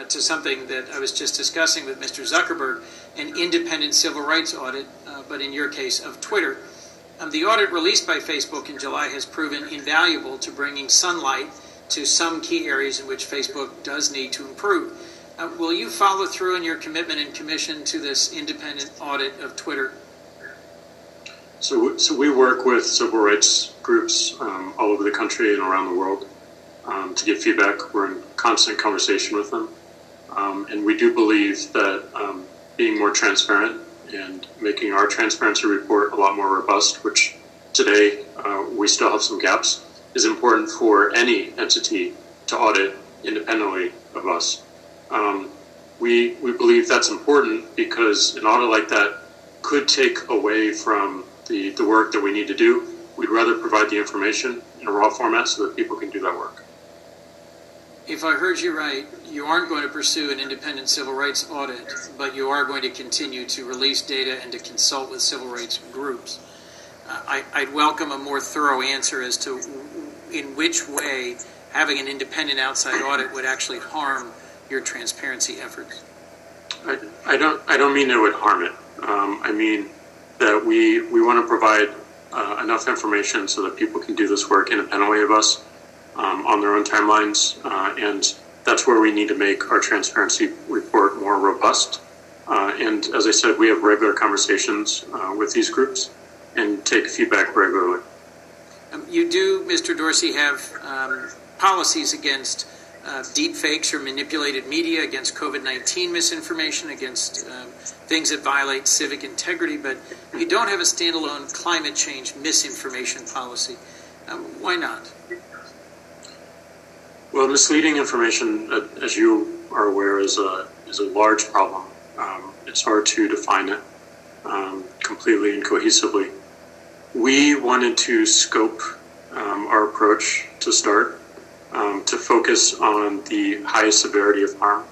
to something that I was just discussing with Mr. Zuckerberg, an independent civil rights audit, but in your case of Twitter. The audit released by Facebook in July has proven invaluable to bringing sunlight to some key areas in which Facebook does need to improve. Will you follow through on your commitment and commission to this independent audit of Twitter? So we work with civil rights groups all over the country and around the world to get feedback. We're in constant conversation with them. And we do believe that being more transparent and making our transparency report a lot more robust, which today we still have some gaps, is important for any entity to audit independently of us. We believe that's important because an audit like that could take away from the work that we need to do. We'd rather provide the information in a raw format so that people can do that work. If I heard you right, you aren't going to pursue an independent civil rights audit, but you are going to continue to release data and to consult with civil rights groups. I'd welcome a more thorough answer as to in which way having an independent outside audit would actually harm your transparency efforts. I don't mean it would harm it. I mean that we want to provide enough information so that people can do this work independently of us on their own timelines, and that's where we need to make our transparency report more robust. And as I said, we have regular conversations with these groups and take feedback regularly. You do, Mr. Dorsey, have policies against deep fakes or manipulated media, against COVID-19 misinformation, against things that violate civic integrity, but you don't have a standalone climate change misinformation policy. Why not? Well, misleading information, as you are aware, is a large problem. It's hard to define it completely and cohesively. We wanted to scope our approach to start to focus on the highest severity of harm.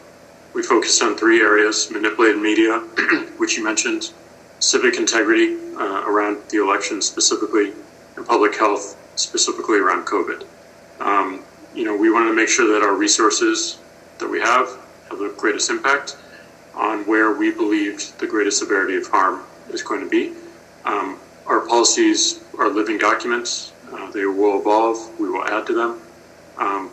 We focused on 3 areas: manipulated media, which you mentioned, civic integrity around the election specifically, and public health specifically around COVID. We wanted to make sure that our resources that we have the greatest impact on where we believed the greatest severity of harm is going to be. Our policies are living documents. They will evolve. We will add to them.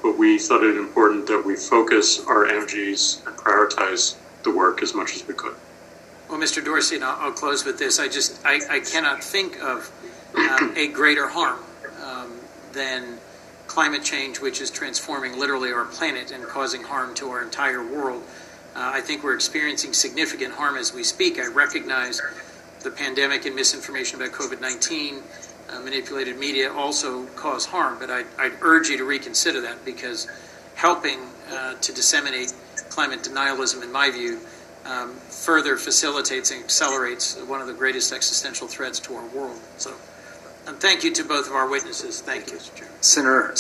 But we thought it important that we focus our energies and prioritize the work as much as we could. Well, Mr. Dorsey, and I'll close with this. I cannot think of a greater harm than climate change, which is transforming literally our planet and causing harm to our entire world. I think we're experiencing significant harm as we speak. I recognize the pandemic and misinformation about COVID-19, manipulated media also cause harm, but I'd urge you to reconsider that, because helping to disseminate climate denialism, in my view, further facilitates and accelerates one of the greatest existential threats to our world. So, and thank you to both of our witnesses. Thank you, Mr. Chairman. Senator